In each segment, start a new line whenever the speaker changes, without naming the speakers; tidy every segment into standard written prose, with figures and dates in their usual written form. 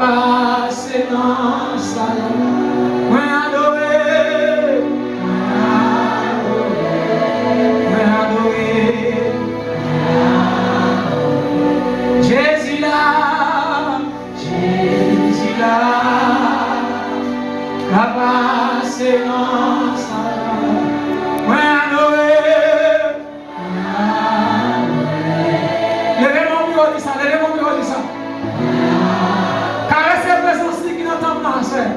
Papa, c'est dans sa langue. Moi adoré, Jésus là, Papa, c'est dans sa langue. Moi adoré. Levez mon bureau, dit ça, levez mon bureau, dit ça. Caressez la présence qui n'entend pas, c'est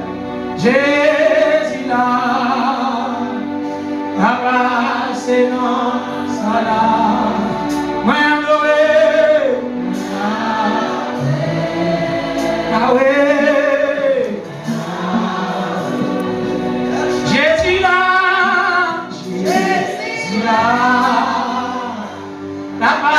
Jésus là, Papa, c'est dans sa langue. Moi adoré, Yahweh, Jésus là, Jésus là, Papa.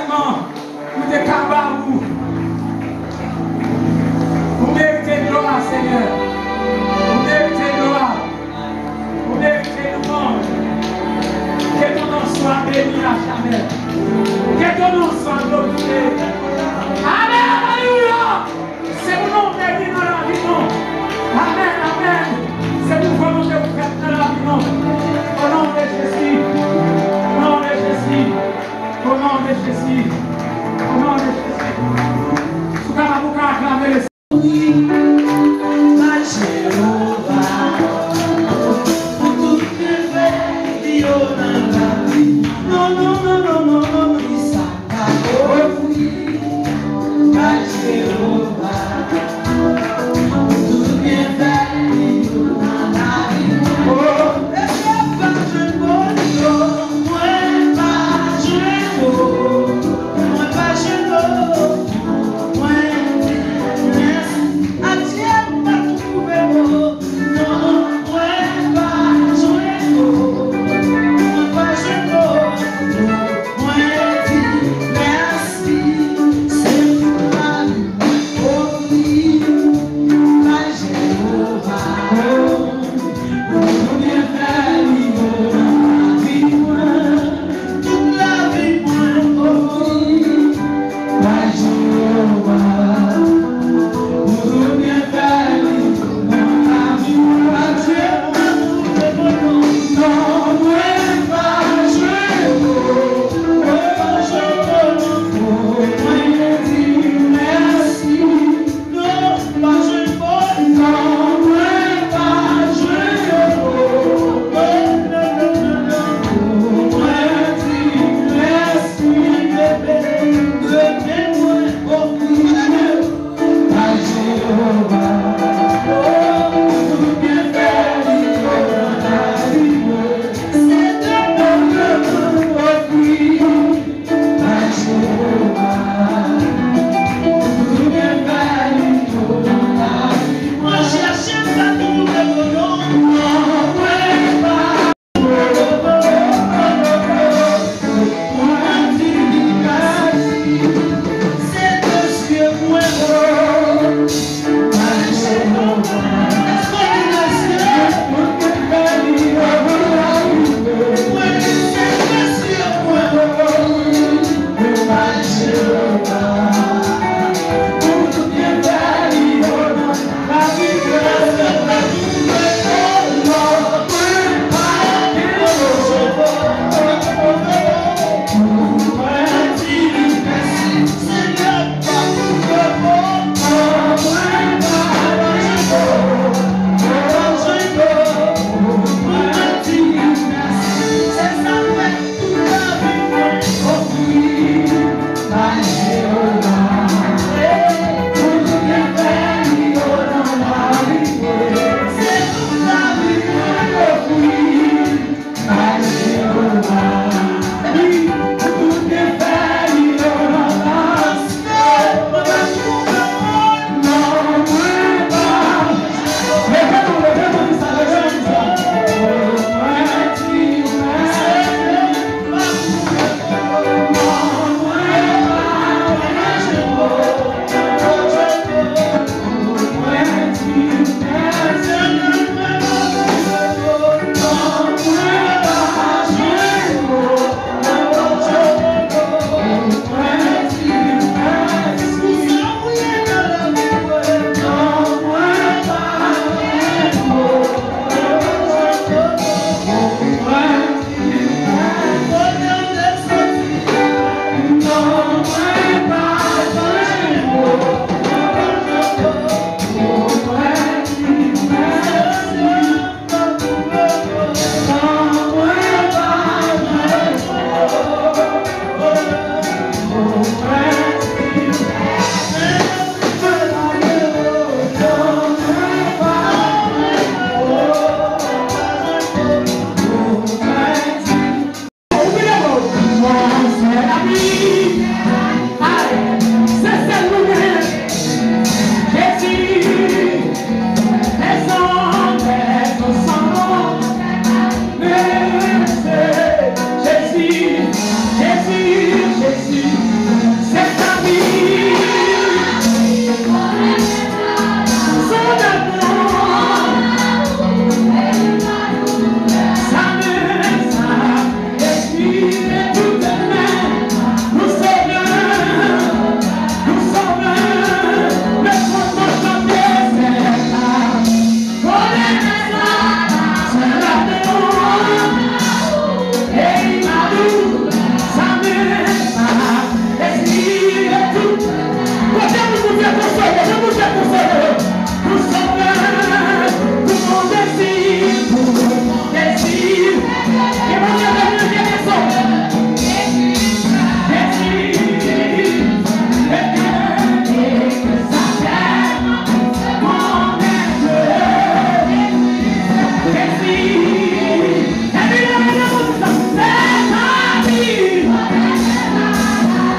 seulement pour des cabarous. Vous méritez de gloire, Seigneur. Vous méritez de gloire. Vous méritez de louange. Que ton nom soit béni à jamais. Que ton nom soit glorifié. Amen, alléluia. C'est mon nom béni dans la vie, non. Amen, amen. C'est mon volonté vous faites dans la vie, non. Au nom de Jésus. Au nom de Jésus. Au nom de Jésus. Au nom de Jésus. Sous la boucle acclamer le
No, no, no, no, no, no, no,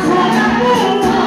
Son amour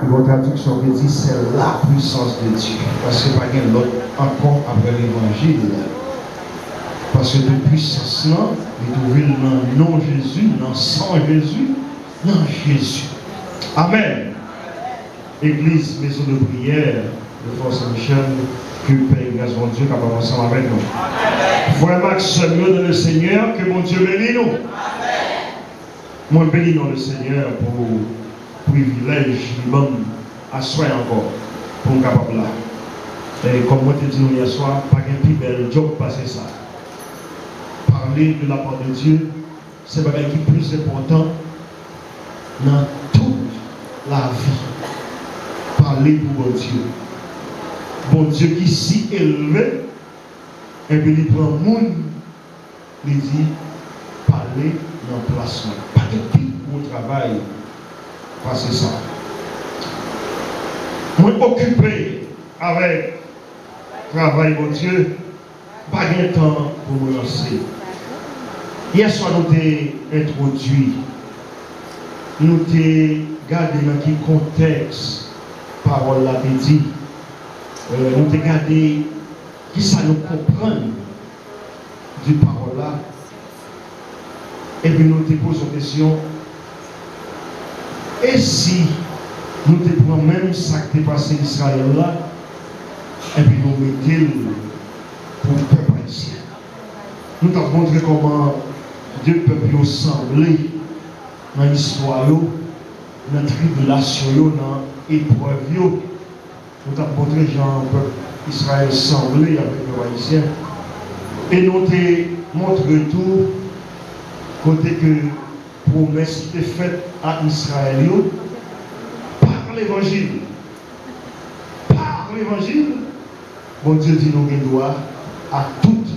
Une traduction veut dire c'est la puissance de Dieu. Parce que pas rien l'autre encore après l'évangile. Parce que de puissance là, il trouve dans non Jésus, dans sang Jésus, dans Jésus. Amen. Église, maison de prière de Frère Saint-Michel, que Père grâce mon Dieu capable ensemble avec nous. Frère Max, Seigneur dans le Seigneur, que mon Dieu bénisse nous. Moi bénis dans le Seigneur pour le privilège lui-même à soi encore pour nous capable là. Et comme moi te dis hier soir, pas un plus bel job passer ça. Parler de la part de Dieu, c'est ce qui est plus important dans toute la vie. Parler pour bon Dieu. Bon Dieu qui est si élevé, et puis il prend le monde, il dit, parler dans le placement. Pas de plus au travail, passer ça. Moi occupé avec le travail de Dieu, pas de temps pour me lancer. Hier soir, nous t'avons introduit, nous t'avons gardé dans quel contexte parole l'a dit. Nous t'avons gardé qui ça nous comprend du parole là. Et puis nous te posons une question. Et si nous te prenons même ça qui est passé Israël là, et puis nous mettons pour le peuple haïtien. Nous t'avons montré comment deux peuples semblés dans l'histoire, dans la tribulation, dans l'épreuve. Nous t'avons montré Jean, peuple Israël semblé avec le peuple haïtien. Et nous t'avons montré tout, côté que promesse était faite à Israël par l'évangile. Par l'évangile, bon Dieu dit nous avons droit à toutes.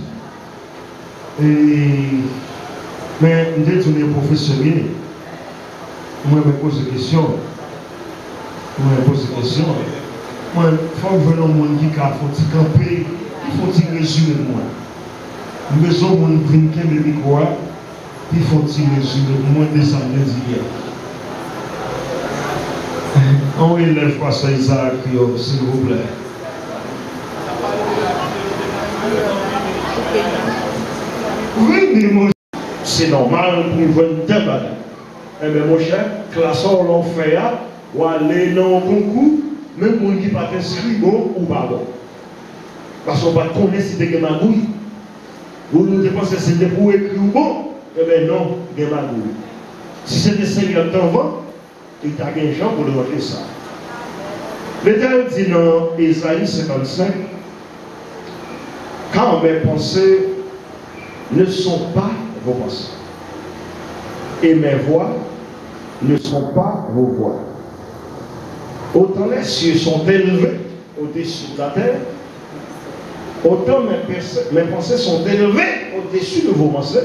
Mais je dis que professeur, moi je me pose des questions. Moi, il faut que je vois un monde qui a fait camper, il faut résumer moi. Nous besoin de monde qui vient de micro, il faut résumer moi de ça hier. On élève pasteur Isaac, s'il vous plaît. Oui, c'est normal pour voir une débat. Eh bien, mon cher, classons l'on fait, ou aller dans un concours, même pour qui pas inscrit bon ou pas bon. Parce qu'on va connaître si c'est une magouille. Vous nous pensez que c'était pour écrire bon, eh bien non, c'est une magouille. Si c'était 50 ans, il y a un gens pour demander ça. L'Éternel dit dans Ésaïe 55, quand mes pensées ne sont pas vos pensées, et mes voix ne sont pas vos voix. Autant les cieux sont élevés au-dessus de la terre, autant mes pensées sont élevées au-dessus de vos pensées,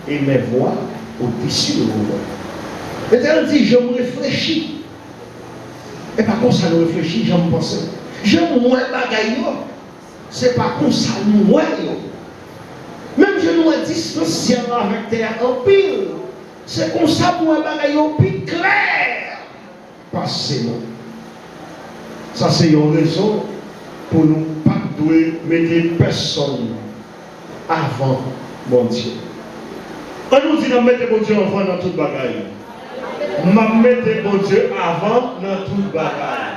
et mes voix au-dessus de vos voix. L'Éternel dit, je me réfléchis. Et pas comme ça nous réfléchis, je me pense. Je me bagaille. C'est pas comme ça nous voyons. Même je nous distancier avec terre en pile. C'est comme ça pour un bagaille plus clair. Passez-nous. Ça c'est une raison pour nous pas mettre personne avant bon Dieu. On nous dit de mettre bon Dieu avant dans toute bagaille. M'a mettre bon Dieu avant dans toute bagaille.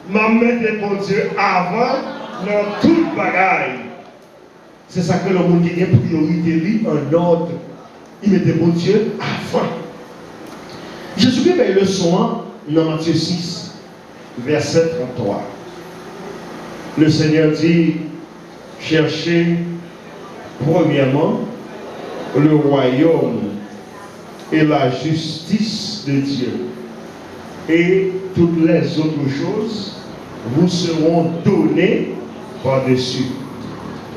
M'a mettre bon Dieu avant dans toute bagaille. C'est ça que le monde qui a une priorité en ordre. Il mettait bon Dieu avant. Jésus fait une leçon dans Matthieu 6, verset 33. Le Seigneur dit, cherchez premièrement le royaume et la justice de Dieu. Et toutes les autres choses vous seront données par-dessus.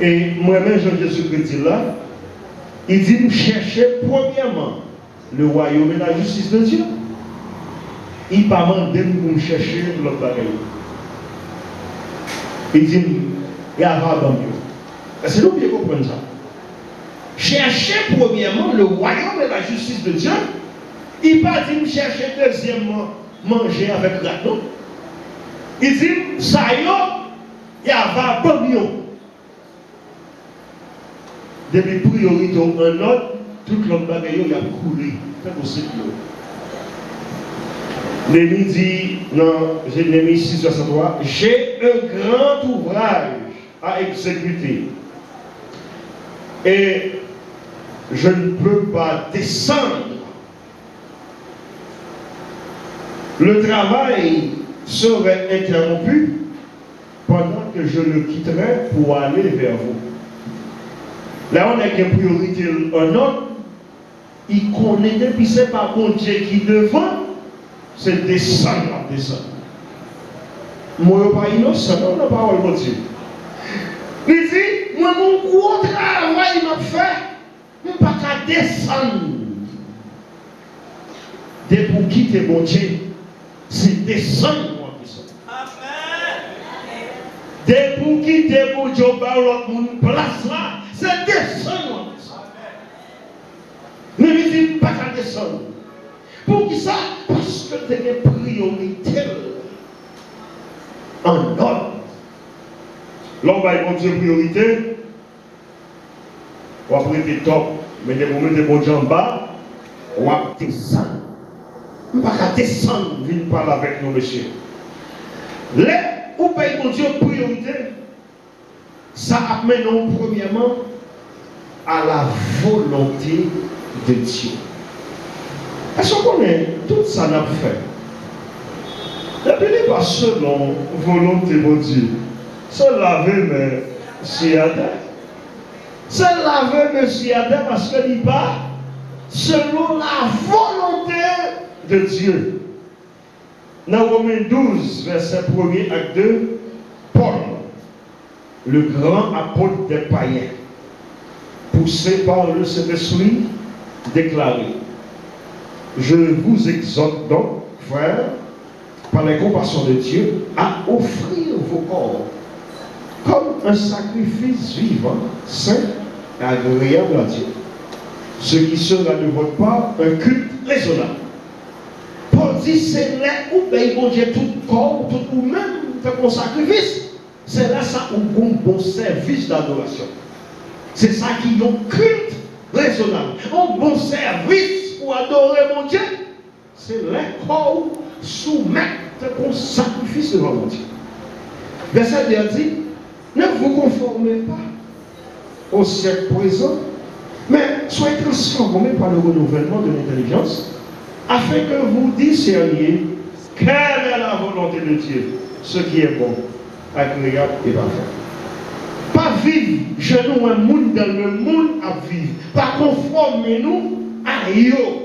Et moi-même, Jean-Jésus-Christ dit là, il dit chercher premièrement le royaume et la justice de Dieu. Il ne m'a pas demandé pour chercher l'autre bagaille. Il dit, il y a avant dans Dieu. Est-ce que nous pouvons comprendre ça? Chercher premièrement le royaume et la justice de Dieu. Il ne pas dit chercher deuxièmement manger avec la non. Il dit, ça y a un bon. Depuis priorité en autre, toute l'autre bagaille il a coulé. C'est possible. Néhémie dit, dans Néhémie 6,63, j'ai un grand ouvrage à exécuter. Et je ne peux pas descendre. Le travail serait interrompu pendant que je le quitterai pour aller vers vous. Là, on a une priorité en autre. Il connaît depuis c'est pas bon Dieu qui devant, c'est descendre, descendre. Moi, je ne suis pas innocent, non, la parole de Dieu. Il dit, moi, mon gros travail m'a fait, je ne peux pas descendre. Dès pour quitter mon Dieu, c'est descendre moi qui suis. Amen. Dès pour quitter mon Dieu, l'autre place là, c'est descendre moi qui suis. Ne me dis pas qu'à descendre. Pour qui ça? Parce que tu as des priorités en ordre. L'homme va y Dieu priorité. On va prêter top. Mais des moments de bon Dieu en bas, on va descendre. On ne va pas descendre, venir parler avec nous, monsieur. Là où paye mon Dieu priorité, ça amène premièrement à la volonté de Dieu. Est-ce qu'on connaît tout ça n'a fait? La Bible n'est pas selon volonté de Dieu. Se laver, mais si à terre. Se laver, mais si à terre, parce qu'il n'est pas selon la volonté de Dieu. Dans Romains 12, verset 1er à 2, Paul, le grand apôtre des païens, poussé par le Saint-Esprit, déclaré: je vous exhorte donc, frères, par la compassion de Dieu, à offrir vos corps comme un sacrifice vivant, saint et agréable à Dieu. Ce qui sera de votre part un culte raisonnable. Paul dit, c'est là où bon Dieu tout corps, tout ou même fait un sacrifice. C'est là ça où bon service d'adoration. C'est ça qui est un culte raisonnable. Un bon service pour adorer mon Dieu. C'est là qu'on soumettre un sacrifice devant mon Dieu. Verset 2 dit, ne vous conformez pas au siècle présent, mais soyez transformés par le renouvellement de l'intelligence, afin que vous discerniez quelle est la volonté de Dieu, ce qui est bon, agréable et parfait. Pas vivre, je nous un monde dans le monde à vivre. Pas conformer-nous à eux.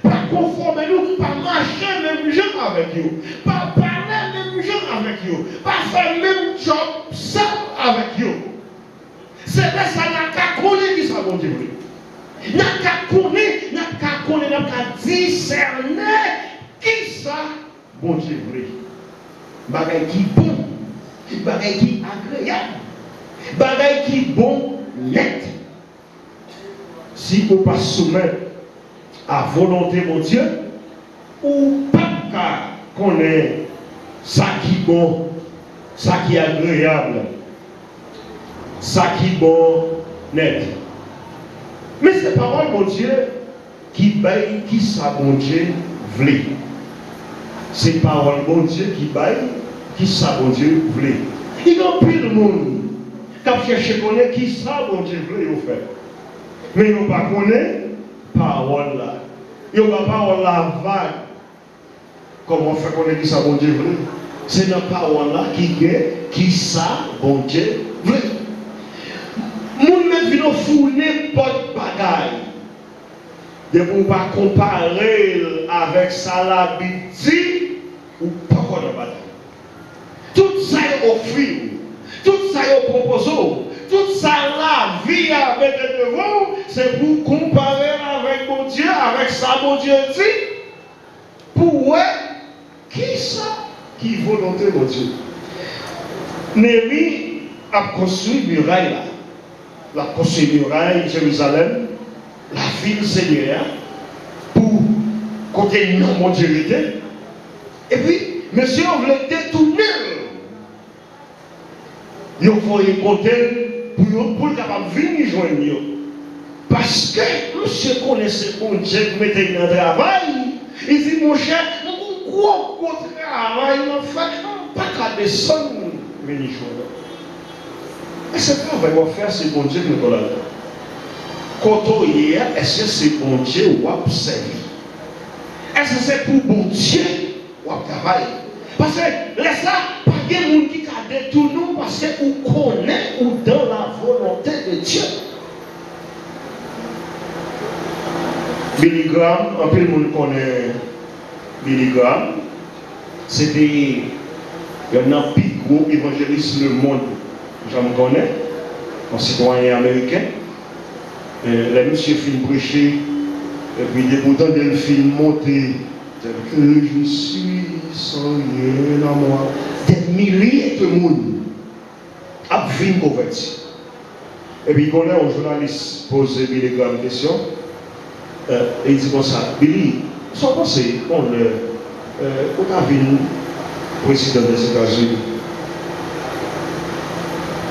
Pas conformer-nous, pas marcher même gens avec eux. Pas parler même gens avec eux. Pas faire même job seul avec eux. C'est là ça n'a qu'à connaître qui ça bon Dieu. N'a qu'à connaître, n'a qu'à discerner qui ça bon Dieu vrai. Bagay qui bon, bagay qui agréable, bagay qui bon net. Si vous ne pas soumettre à volonté mon Dieu, ou pas qu'à connaître ça qui bon, ça qui agréable, ça qui bon net. Mais c'est parole mon Dieu qui baille qui ça mon Dieu voulait. C'est parole mon Dieu qui baille qui ça mon Dieu voulait. Il y a plus de monde qui cherche connaître qui ça mon Dieu voulait faire. Mais ils n'ont pas connaît parole là. Ils n'ont pas parole là vague. Comment faire connaître qui ça mon Dieu voulait? C'est dans parole là qui ça mon Dieu voulait. Moun met vino fou n'importe bagaille. De pour pas comparer avec ça la Bible ou pas quoi de bagaille. Tout ça est offert, tout ça est proposé, tout ça la vie avec devant, c'est pour comparer avec mon Dieu, avec ça mon Dieu dit. Pour qui ça qui volonté mon Dieu. Néhémie a construit muraille là. La construit muraille Jérusalem, la ville Seigneur, pour côté non mon Dieu était. Et puis, monsieur voulait détourner. Il faut y compter pour le capable de venir joindre. Parce que monsieur connaissait mon Dieu, vous mettez dans le travail. Il dit, mon cher, nous avons un gros travail, en fait, pas qu'à descendre, venir joindre. Et ce travail qu'on va faire, c'est bon Dieu qui nous donne. Quand on y est, est-ce que c'est bon Dieu ou observer? Est-ce que c'est pour bon Dieu ou travailler? Parce que laisse ça, pas de monde qui a détourné parce que vous connaissez ou dans la volonté de Dieu. Billy Graham, un peu le monde connaît Billy Graham. C'était un plus gros évangéliste le monde. J'en connais, un citoyen américain. Les monsieur film prêcher, et puis des boutons de film monter, tel que je suis sans rien à moi. Des milliers de monde a vu une converti. Et puis il connaît un journaliste poser Billy Graham une question. Et il dit comme ça, Billy, sans penser, on a vu le président des États-Unis.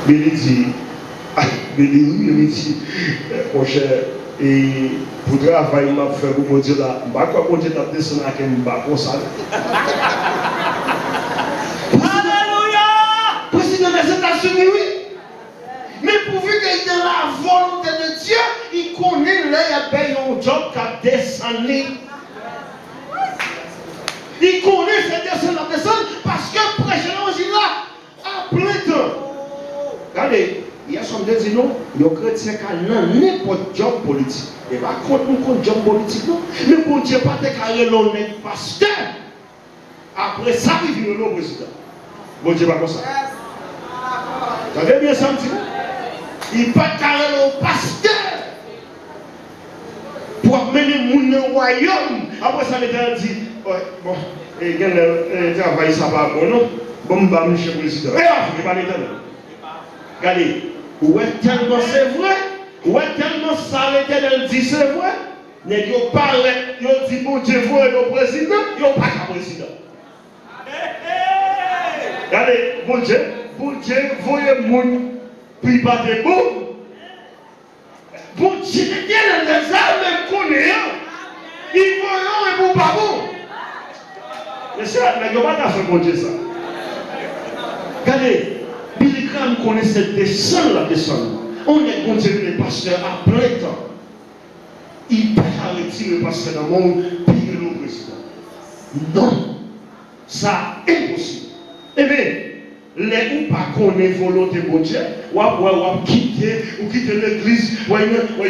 Billy dit, Billy, oui, il dit, mon cher, et pour travailler, m'a fait pour dire là, je ne vais pas dire que descendre avec un bas comme ça. Alléluia! Président des États-Unis, oui. Mais pourvu qu'il est dans la volonté de Dieu, il connaît là, il a payé un job qui a descendu. Il connaît cette descendre parce que prêcher l'évangile là, à plein temps. Regardez, il y a son dit non, il y a chrétien qui a n'importe quel job politique. Et pas contre un job politique, non. Mais bon Dieu, pas de carré l'honnête pasteur. Après ça, il vient le président. Bon Dieu, pas comme ça. Vous avez bien senti? Il n'est pas carré le pasteur. Pour amener mon royaume. Après ça, l'État dit, ouais, bon, et il y a un travail, ça va bon, non? Bon, bah, monsieur le président. Et là, il n'est pas l'État. Regardez, ouais, tellement c'est vrai, ouais, tellement ça l'Éternel dit c'est vrai, mais il parle, il dit bon Dieu, vous êtes le président, il n'y a pas qu'un président. Regardez, bon Dieu, vous êtes mon, puis pas de bon. Bon Dieu, l'Éternel des armes connaît, il voit et pour pas bon. Mais ça, il n'y a pas fait bon Dieu ça. Regardez. Billy Graham connaissait descendre la descente. On est continué les pasteurs à plein temps. Il ne peut pas retirer le pasteur dans le monde, puis le président. Non, ça est impossible. Eh bien, les ou pas connaître la volonté de Dieu, ou quitter l'église, ou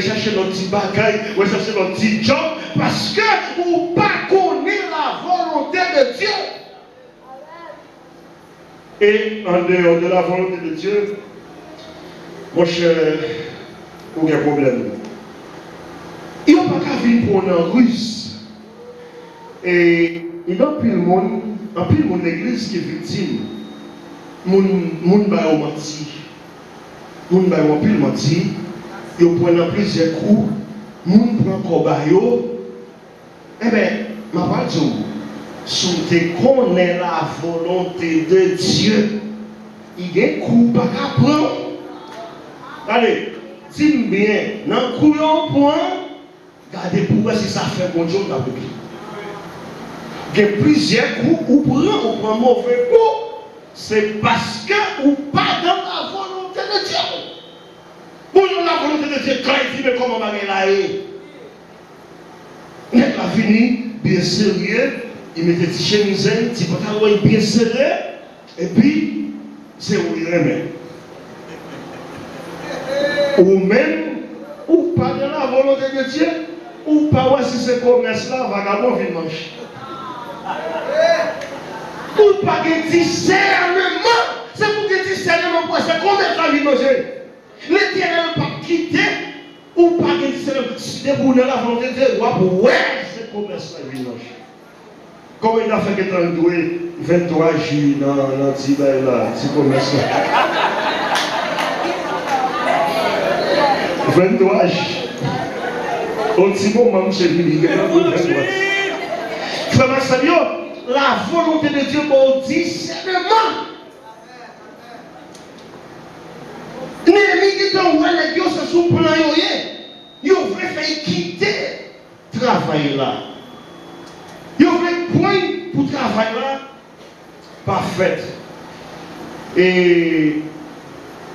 chercher notre petit bagaille, ou chercher notre petit job, parce que ou pas connaître la volonté de Dieu. Et en dehors de la volonté de Dieu, mon cher, il y a un problème. Il n'y a pas qu'à vivre pour un russe. Et il y a un pile de l'église qui est victime. Moun ba yo menti. Moun ba yo pile menti. Yo prennent plusieurs coups. Moun prend kobayo. Eh bien, ma parole si tu connais la volonté de Dieu, il y a un coup pas qu'à prendre. Allez, dis-moi bien, dans le coup de point, regardez pourquoi si ça fait bon Dieu dans la Bible. Il y a plusieurs coups où on prend mauvais coup, c'est parce que ou pas dans la volonté de Dieu. Pour la volonté de Dieu, quand il dit mais comment on va là, il a fini bien sérieux. Il mettait des chemises, des pantalons bien serrés, et puis, c'est où il remet. Ou même, ou pas dans la volonté de Dieu, ou pas si ce commerce-là, vagabond vient manger. Ou pas de discernement, c'est pour que discernement, pour c'est combien ça vient manger. L'Éternel n'a pas quitté, ou pas de discernement, si c'est pour la volonté de Dieu, ou ouais, ce commerce-là vient manger. Comment il a fait que tu as doué 23 juillet dans le petit commerce là? 23 juillet. Au petit moment, je suis venu. Frère Marcelio, la volonté de Dieu pour discernement. Néhémie qui est en roi, les gens se sont plan, ils ont fait quitter le travail là. Ils ont fait point pour le travail là. Parfait. Et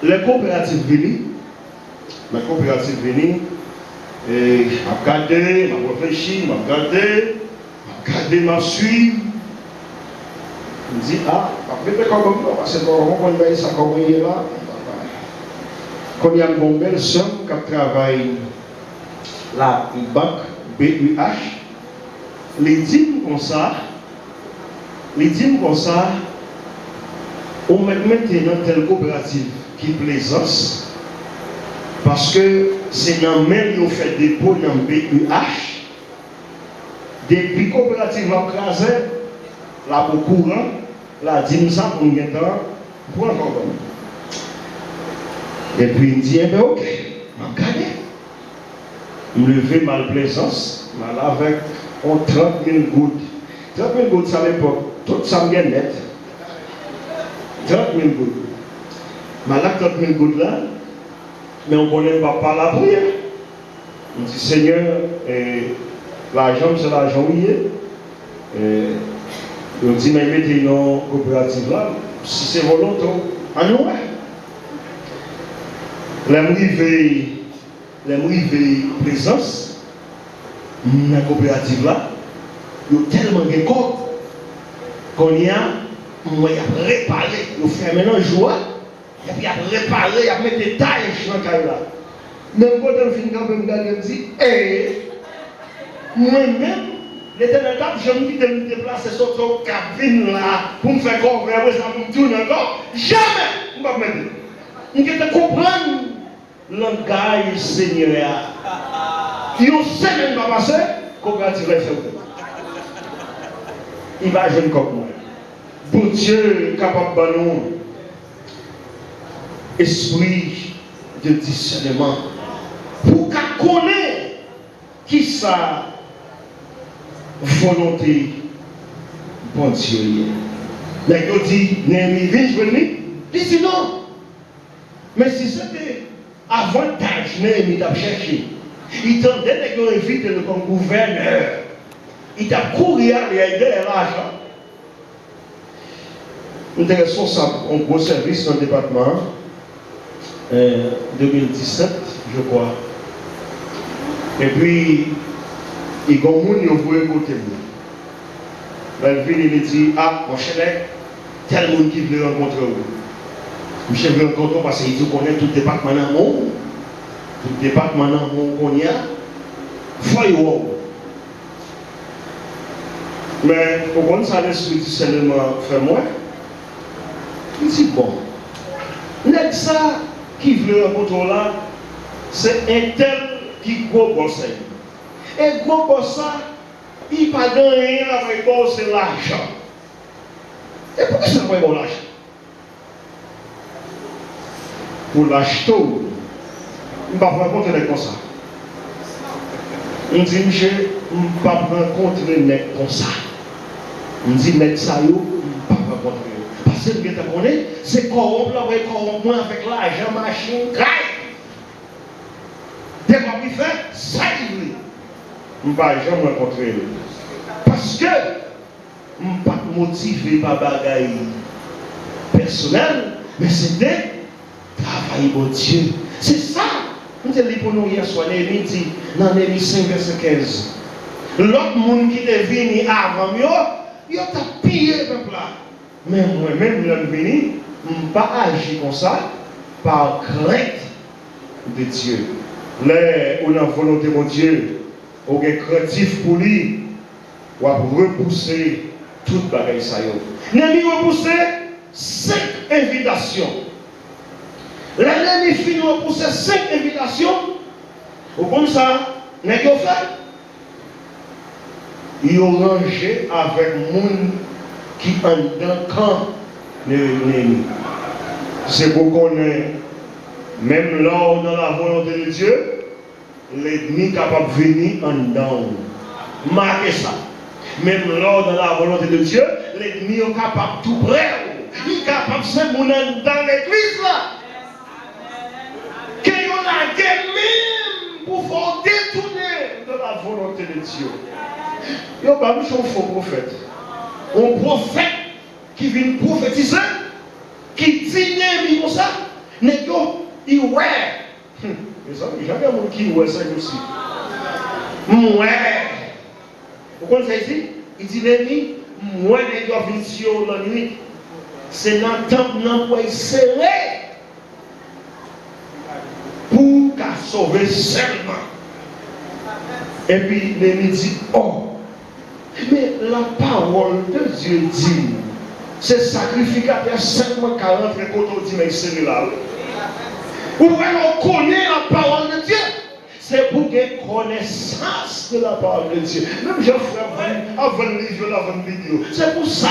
les coopératives venues, et m'a regardé, m'a réfléchi, m'a regardé, m'a suivi. Je me dis, ah, après, comme ça, parce que on va ça comme il est là. Quand il y a une bonne belle somme qui travaille la banque BUH, les dîmes comme ça, on met maintenant telle coopérative qui plaisance, parce que c'est dans même qui fait des dépôt dans BUH, depuis coopérative va craser, la pour courant, la dîme ça pour un temps, pour un temps. Et puis il dit, eh bien ok, je vais gagner. Je me lever malplaisance, mal avec 30 000 gouttes. 30 000 gouttes, ça à l'époque, tout ça me gagne net. 30 000 gouttes. Mal avec 30 000 gouttes là, mais on ne connaît pas par la prière. On dit, Seigneur, l'argent c'est l'argent où il est. On dit, mais mettez une coopérative là, si c'est volontaire, en nous. Les présence dans la coopérative là, il y a tellement de corps qu'on y a réparé, il fait maintenant joie, et puis il a réparé, il a mis des tailles dans le cas là. Même quand on finit quand même me dit, moi-même, l'éternel cap, je me dis de me déplacer sur ton cabine là, pour me faire comprendre, ça me tourne encore, jamais, je ne vais pas me dire. Je vais comprendre le langage Seigneur. Il y a une semaine qui va passer, coopérative va faire. Il va jouer comme moi. Pour Dieu est capable de nous esprit de discernement. Pour qu'on connaisse qui sa volonté bon Dieu. Mais il dit, Néhémie, viens venir. Il dit non. Mais si c'était avantage, Néhémie t'a cherché. Il tendait de inviter le comme gouverneur. Il t'a couru à aider l'argent. Nous sommes responsables en gros service dans le département 2017, je crois. Et puis, il y a des gens qui ont voulu côté de nous. Il dit, ah, mon cher, tel monde qui veut rencontrer vous. Je veux rencontrer parce qu'il dit qu'on connaît tout le département dans le monde. Tout le département dans le monde qu'on y a. Voyons. Mais pourquoi ça l'esprit du seulement fait moi? Il dit bon. N'est-ce ça qui veut rencontrer là, c'est un tel qui gros bosse. Et gros bosse, il n'a pas gagné avec c'est l'argent. Et pourquoi ça va bon l'argent? Pour l'acheter, je ne vais pas rencontrer comme ça. On dit, je ne vais pas rencontrer net comme ça. On dit, net ça, je ne vais pas rencontrer. Parce que vous connaissez, c'est corrompre avec l'argent, machine, graille. Dès qu'on peut faire, ça il veut. Je ne vais pas jamais rencontrer. Parce que je ne vais pas motiver par bagaille personnel, mais c'était travail pour Dieu. C'est ça. Nous avons dit pour nous hier soir, Néhémie dit dans Néhémie 5, verset 15. L'autre monde qui est venu avant moi, il a pillé le peuple là. Mais moi-même, je suis venu, je ne pas agir comme ça, par crainte de Dieu. Là, on a volonté de Dieu, on est créatif pour lui, on va repousser toute bagaille ça. Néhémie repoussé 5 invitations. L'année finit pour ces 5 invitations. Au comme ça, n'est-ce qu'il fait? Il a rangé avec les gens qui sont dans le camp de Néhémie. C'est pour qu'on ait, même là dans la volonté de Dieu, l'ennemi est capable de venir en dedans. Marquez ça. Même lors dans la volonté de Dieu, l'ennemi est capable de tout près. Il est capable de se mettre dans l'église là. Qu'il y a même pour faire détourner de la volonté de Dieu. Il n'y a pas de faux prophète. Un prophète qui vient prophétiser, qui dit comme ça, n'est il ouais. Mes amis, il y a des gens qui ouais ça aussi. Ouais. Vous connaissez ici? Il dit l'ennemi, moi les gars vision la nuit. C'est dans le temple pour serré pour qu'à sauver seulement. Et puis l'ennemi dit, oh, mais la parole de Dieu dit, c'est sacrificateur seulement 40 et quand on dit mais c'est là. Vous pouvez connaître la parole de Dieu. C'est pour qu'il connaissance de la parole de Dieu. Même je ferai avant le livre, avant la vidéo. C'est pour ça,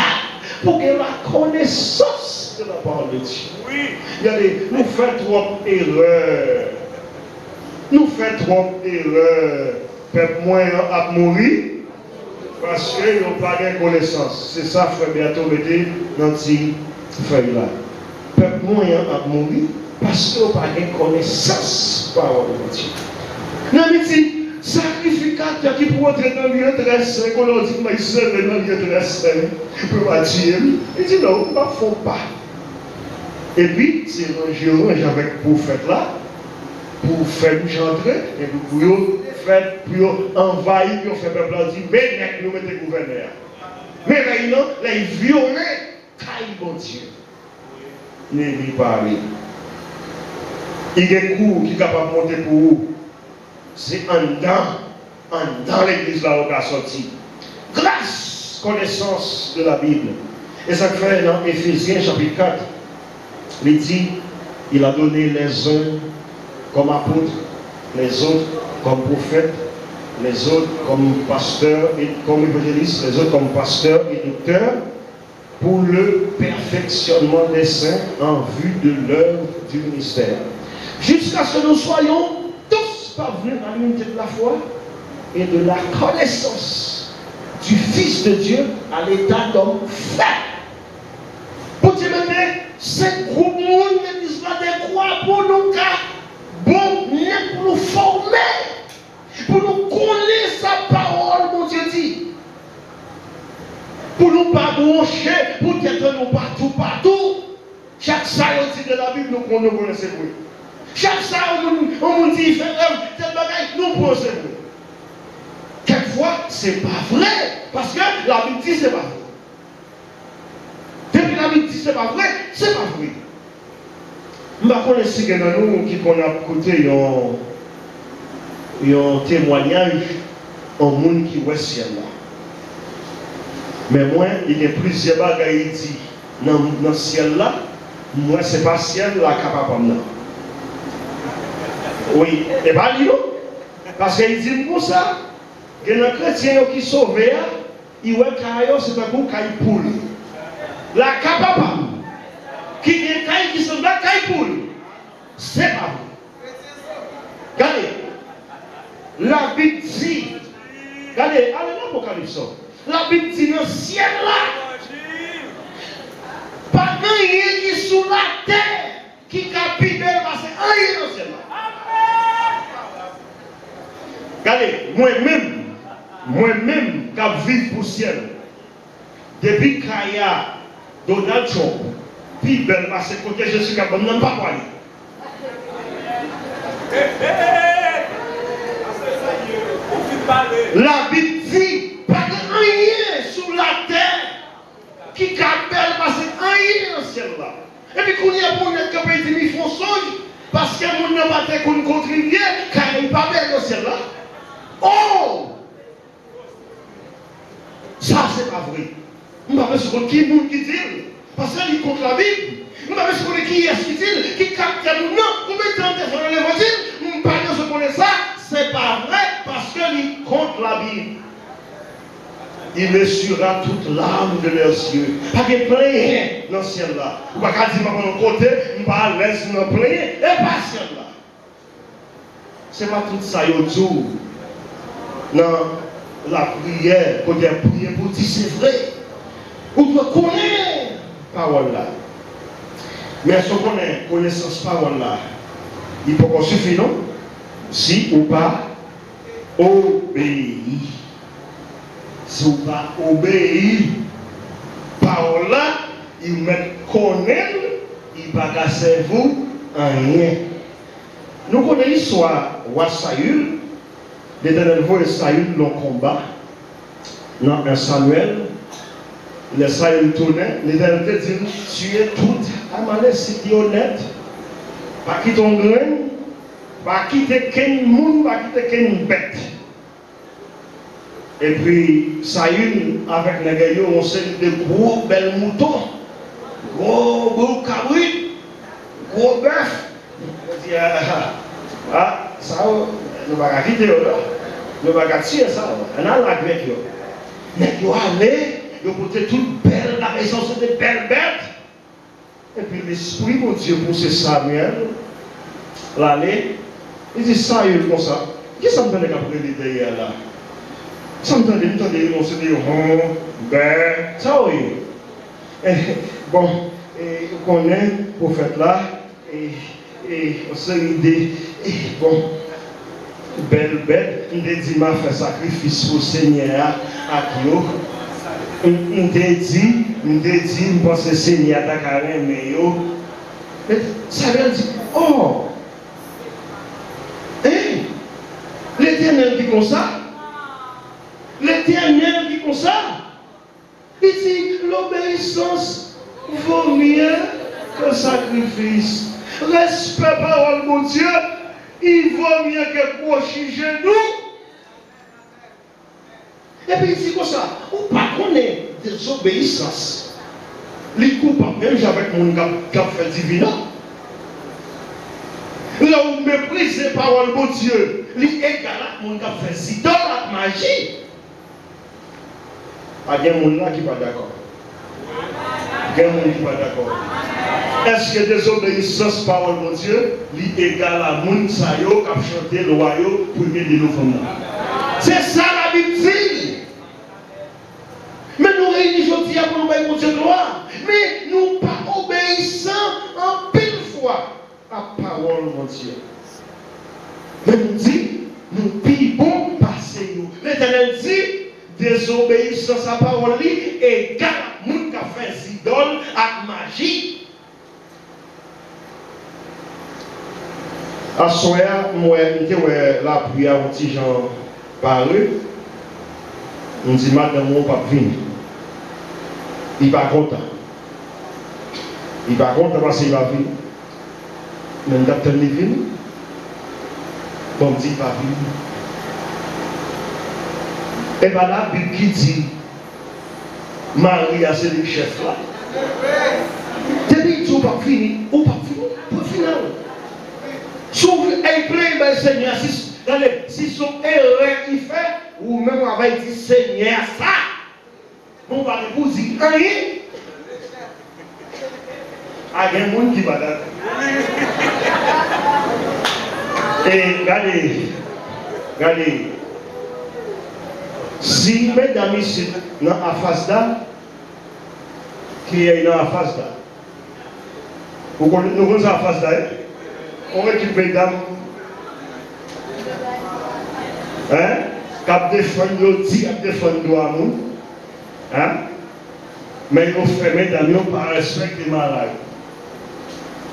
pour qu'il ait la connaissance de la parole de Dieu. Oui. Regardez, nous faisons trop d'erreurs. Nous faisons trop d'erreurs. Peuple moyen a mouru parce qu'ils n'ont pas de connaissance. C'est ça, frère Béato, mettez dans cette feuille là. Peuple moyen a mouru parce qu'ils n'ont pas de connaissance de la parole de Dieu. Non, mais si, sacrificateur qui peut entrer dans le lieu très saint, qu'on a dit, mais il se met dans le lieu très saint, pour attirer, il dit non, il ne faut pas. Et puis, c'est un gérange avec le prophète là, pour faire nous entrer, et pour envahir, pour faire le peuple là, dit, mais nous mettons le gouverneur. Mais là, il violent, caille bon Dieu. Ne lui parle. Il y a des coups qui sont capables de monter pour vous. C'est en dans l'église là où on a sorti. Grâce, connaissance de la Bible. Et ça fait dans Éphésiens chapitre 4, il dit, il a donné les uns comme apôtres, les autres comme prophètes, les autres comme pasteurs et comme évangélistes, les autres comme pasteurs et docteurs, pour le perfectionnement des saints en vue de l'œuvre du ministère. Jusqu'à ce que nous soyons tous parvenus à l'unité de la foi et de la connaissance du Fils de Dieu à l'état d'homme fait. Pour dire maintenant, c'est groupe monde l'église là des croix pour nous bon, pour nous former, pour nous connaître sa parole, mon Dieu dit. Pour nous pas brancher, pour être nous partout. Chaque saillant de la Bible, nous connaissons. Chaque saillant, on nous dit, tel bagage, nous pensons. Quelquefois, ce n'est pas vrai. Parce que la Bible dit, ce n'est pas vrai. Depuis la Bible dit, ce n'est pas vrai, ce n'est pas vrai. Je ne connais pas si nous qui a écouté un témoignage au monde qui voit le ciel là. Mais moi, il y a plusieurs bagailles dit dans le ciel là. Moi, ce n'est pas le ciel là capable de. Oui, et pas lui. Parce qu'il dit pour ça, que les chrétiens qui sont sauvés, ils voient que c'est un peu caille poule. La capable. Qui est caille qui sont là, caille poule. C'est pas vrai. Regardez. La Bible dit. Regardez, allez dans l'Apocalypse. La Bible dit dans le ciel là. Pas rien qui est sous la terre qui capite parce que rien dans le ciel là. Regardez, moi-même, qui vis pour le ciel, depuis Kaya, Donald Trump, puis belle parce que côté Jésus, je ne sais pas quoi. La Bible dit, pas de rien sur la terre qui capelle parce que rien dans le ciel là. Et puis, quand il y a pour être capable de faire songe, parce que mon n'a pas été contribué, car il n'est pas belle dans le ciel là. Oh! Ça, c'est pas vrai. Je ne sais pas sur qui dit. Parce qu'il contre la Bible. Je ne sais pas sur qui est-ce qui dit, qui capte nous. Non, vous mettez en tête dans l'évangile, je ne sais pas ce qu'on est ça. C'est pas vrai parce qu'il contre la Bible. Il essuiera toute l'âme de leurs yeux. Pas de plein dans le ciel là. Vous ne pouvez pas dire de mon côté, je ne vais pas laisser dans plein et pas le ciel là. Ce n'est pas tout ça, yo tout. Non, la prière, quand tu as prié pour dire c'est vrai. Ou doit connaître la parole là. Mais si on connaît connaissance parole là, il peut pas suffire, non? Si ou pas obéir. Si ou pas obéir, parole là, il met connaître, il va pas servir à rien. Nous connaissons l'histoire de Saül. L'Éternel voit Saül dans le combat. Dans un Samuel, le Saül tournait. L'Éternel dit, tu es tout Amalek, si tu es honnête. Pas quitter ton grain, pas quitter quel monde, pas quitter quelle bête. Et puis, Saül, avec les gaillots, on sait de gros belles moutons, gros cabris, gros bœufs. On dit, ça, nous ne va pas quitter là. Nous ne va pas tirer ça. On a la grève. Mais il aller, il porter toute belle, la maison, c'est des belles bêtes. Et puis l'esprit de Dieu pour ce Samuel, l'aller, il dit ça, il est comme ça. Qu'est-ce que ça me donne après l'idée là? Ça me donne on se dit, ça oui. Bon, on connaît le prophète là, et on se dit, bon, belle bête, il dit, m'a fait sacrifice au Seigneur à Kyo. Il dit, je pense que le Seigneur a carré, mais ça veut dire, oh, l'Éternel dit comme ça. L'Éternel dit comme ça. Il dit, l'obéissance vaut mieux que le sacrifice. Respect parole mon Dieu, il vaut mieux que procher genoux. Et puis il dit comme ça, ou pas connaître désobéissance. Les coupables, même avec mon qui a fait divin. Là où méprise les paroles de Dieu, les égal à mon qui a fait zidon à magie. Il y a des gens qui ne sont pas d'accord. Il y a des gens qui ne sont pas d'accord. Est-ce que désobéissance parole de Dieu, les égal à mon qui a chanté le royaume pour aider nos femmes? C'est ça la Bible dit. Mais nous réunissons aujourd'hui pour nous obéir mon Dieu gloire. Mais nous pas obéissant en pile fois à la parole de Dieu. Mais nous dit, nous payons passer nous. L'Éternel dit, désobéissance à la parole et égale à moun qui a fait idole à magie. À soir, moi, la prière, un petit gens parlé. On dit, madame, mon pas venir. Il n'est pas content. Il n'est pas content parce qu'il va venir. Mais il va venir. Comme dit, il va venir. Et bien là, la Bible qui dit, Marie a c'est le chef là. Depuis que tu n'as pas fini, tu n'as pas fini. Pour final. Si vous plaît, Seigneur, si son erreur il fait, ou même avec dit Seigneur, ça, on va vous dire rien. Il y a des gens qui vont là. Et regardez, si mesdames ici, dans la face là, qui est dans la face là, nous connaissons la face là, on récupère mesdames. Hein? Cap défendre, dit cap défendre à nous. Hein? Mais ils fait mesdames, ils n'ont pas respecté les malades.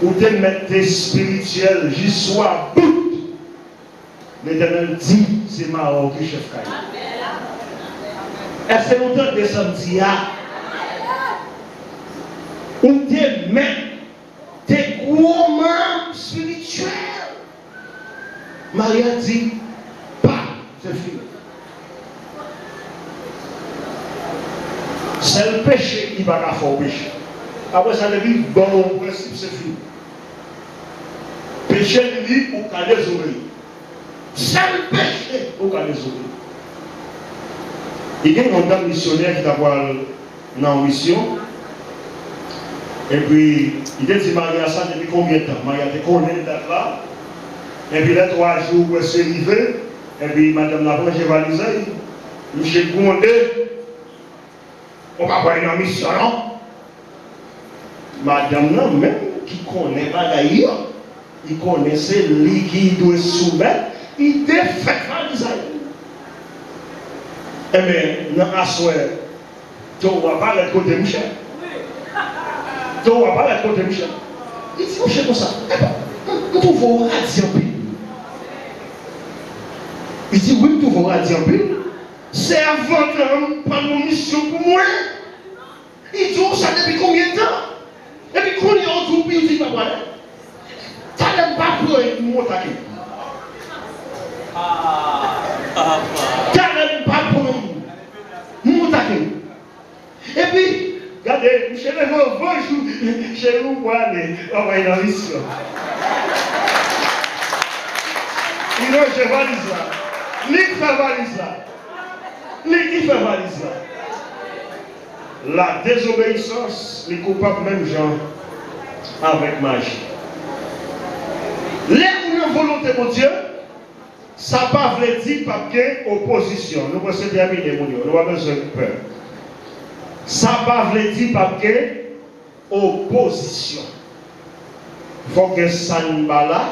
Ou te mettre spirituel, j'y sois bout. L'Éternel dit, c'est marrant qui chef Kaï. Est-ce que nous devons descendre là? Ou te mettre tes gros mains spirituels. Maria dit, pas, c'est fini. C'est le péché qui va faire péché. Après ça, le dit, bon, au principe, c'est fini. Péché, il dit, ou qu'à désobéir. C'est le péché, ou qu'à désobéir. Il y a un homme missionnaire qui a dans la mission. Et puis, il a dit Maria ça depuis combien de temps? Maria te connaît d'être là. Et puis, les 3 jours où elle s'est arrivée, et puis, madame la j'ai validé. Monsieur Gondé, on va voir une mission, non? Madame, non, même qui connaît pas d'ailleurs, il connaissait lui qui doit soumettre, il défait valise. Eh bien, dans la soirée, tu ne vas pas le côté Michel. Tu ne vas pas le côté Michel. Il dit, Michel, comme ça. Quand tu vas radier en pile. Il dit, oui, tu vas radier en pile. C'est avant de prendre une mission pour moi. Il dit, ça depuis combien de temps? Et puis, quand il y a un groupe, il dit, papa, ça n'aime pas pour mon taquet. Ça n'aime pas pour mon taquet. Et puis, regardez, je vais vous bonjour, chez vous pour aller envoyer dans l'histoire. Il a fait valise là. Lui qui fait valise là. Lui qui fait valise là. La désobéissance, les coupables même gens avec magie. Les volonté de Dieu, ça ne pas veut dire pas qu'il opposition. Nous pouvons se terminer, nous n'avons pas besoin de peur. Ça ne pas veut dire pas qu'il opposition. Il faut que Sanbala,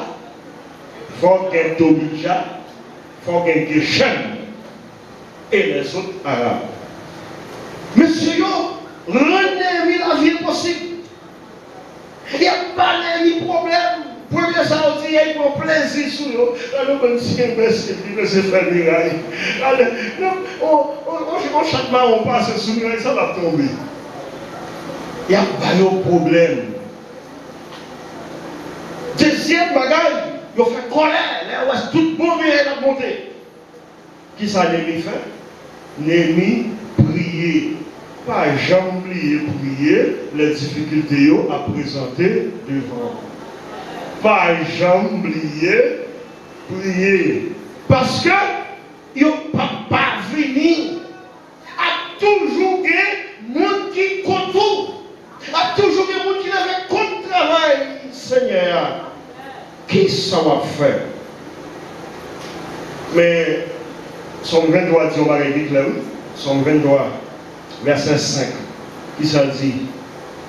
il faut que Tobija, il faut que Geshem et les autres arabes. Monsieur, rendez-moi la vie possible. Il n'y a pas de problème. Premier ça, il y a un plaisir sur eux. Alors, on dit que c'est faire des rails. On chaque fois on passe sur nous, ça va tomber. Il n'y a pas de problème. Deuxième bagage, il fait colère. Tout bon est la montée. Qui ça l'ennemi fait? L'ennemi prier. Pas jamais oublier prier les difficultés à présenter devant. Pas jamais oublier prier. Parce que il n'y a pas venu à toujours des gens qui contournent. À toujours des gens qui n'avaient contre travail. Seigneur, qui ça va faire? Mais Somme 23 dit, on va aller vite là, Somme 23, verset 5, qui ça dit,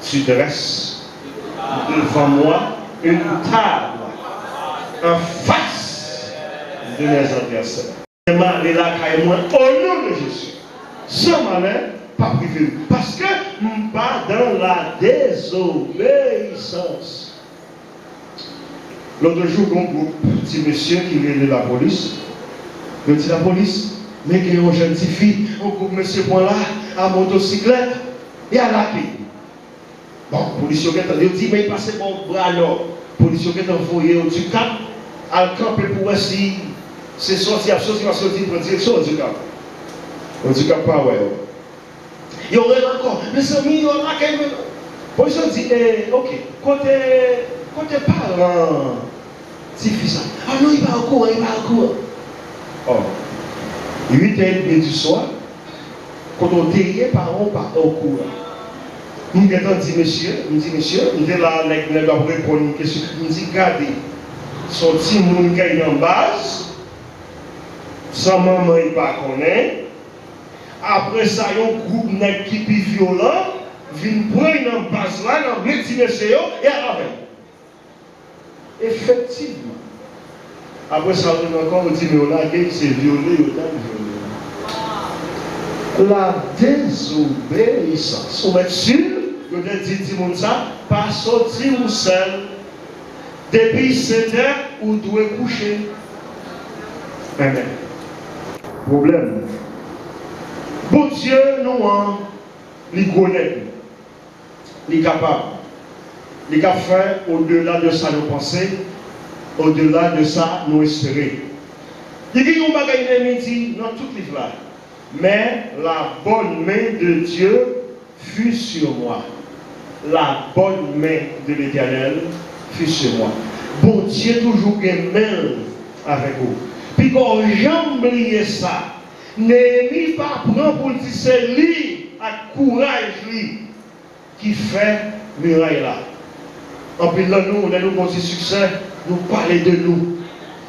tu dresses devant moi une table en face de mes adversaires. Je vais aller là, au nom de Jésus. Sans malin, pas privé. Parce que je ne suis pas dans la désobéissance. L'autre jour, un petit monsieur qui vient de la police. Je dis la police, mais il y a une jeune fille, un groupe monsieur point là, à motocyclette, et à la clé. Bon, le policier qui dit, mais il passe mon bras là. Le policier qui est envoyé au Ducap, à camper pour voir si c'est sorti, à sortir, pour direction au Ducap. Au Ducap, pas ouais. Il y aurait encore, mes amis, il y aura quelqu'un. Le policier dit, ok, côté parent, c'est fils. Ah non, il va au cours, il va au cours. Oh, 8h30 du soir, quand on était parents par au cours. Nous avons dit, monsieur, nous sommes là avec nous avons répondu une question. Nous dit, regardez, son petit monde qui est en base, sans maman, il ne pas connaît. Après ça, il y a un groupe qui est violent, vient prendre en base là, dans le petit monsieur, et à la veille. Effectivement. Après ça, on encore dit, mais on a qui s'est violé, on a violé. La désobéissance. On est sûr, on a dit ça, pas sortir ou seul. Depuis 7 heures, on doit coucher. Amen. Problème. Bon Dieu, nous, il connaît. Il est capable. Il est capable de faire au-delà de ça nos pensées. Au-delà de ça, nous espérer. Il dit qu'on va gagner midi dans tout livre là. Mais la bonne main de Dieu fut sur moi. La bonne main de l'Éternel fut sur moi. Bon Dieu toujours une main avec vous. Puis quand j'oublie ça, n'aimez pas prendre pour dire c'est lui, avec courage lui, qui fait muraille là. En plus là, nous, on a nos petits succès. Nous parler de nous.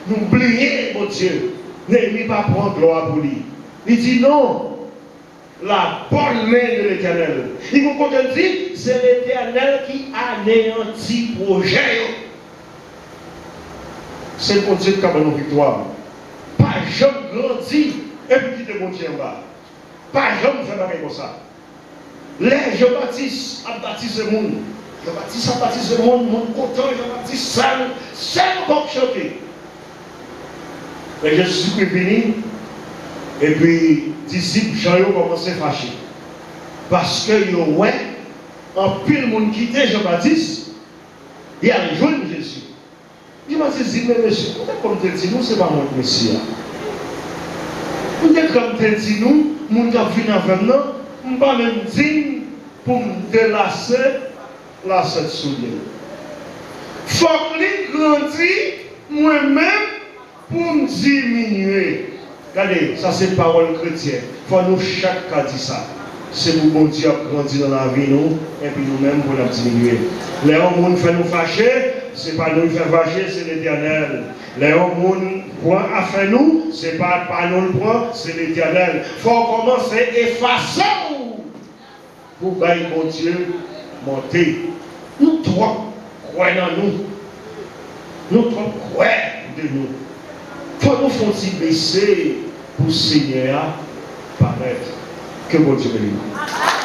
Nous oublier, mon Dieu. N'aimez pas prendre gloire pour lui. Il dit non, la bonne main de l'Éternel. Il vous dit, c'est l'Éternel qui anéantit le projet. C'est le Dieu qui a une victoire. Pas jamais grandi et puis quitter mon Dieu en bas. Pas jamais faire pareil comme ça. Les Jean-Baptiste a baptisé le monde. Jean-Baptiste a baptisé le monde, mon content, Jean-Baptiste seul comme chanter. Et Jésus est venu, et puis les disciples Jean ont commencé à fâcher. Parce que ouais, en pile monde quitté Jean-Baptiste, il a rejoint Jésus. Jean-Baptiste dit, mais monsieur, comme tu dis, nous, ce n'est pas mon Messie. Peut-être comme tu dis, nous, mon gars vient avec nous, je ne pas même digne pour me délasser la cette soulier. Il faut que je grandisse moi-même pour me diminuer. Regardez, ça c'est parole chrétienne. Il faut nous chaque cas dire ça. C'est pour bon Dieu grandir dans la vie, nous, et puis nous-mêmes pour nous diminuer. Les hommes fait nous fâcher, ce n'est pas nous qui fait fâcher, c'est l'Éternel. Les hommes point à faire nous, ce n'est pas nous le point, c'est l'Éternel. Il faut commencer à effacer pour que bon Dieu monter. Nous trois croyons en nous. Nous trois croyons de nous. Il faut nous faire baisser pour le Seigneur paraître. Que bon Dieu bénisse.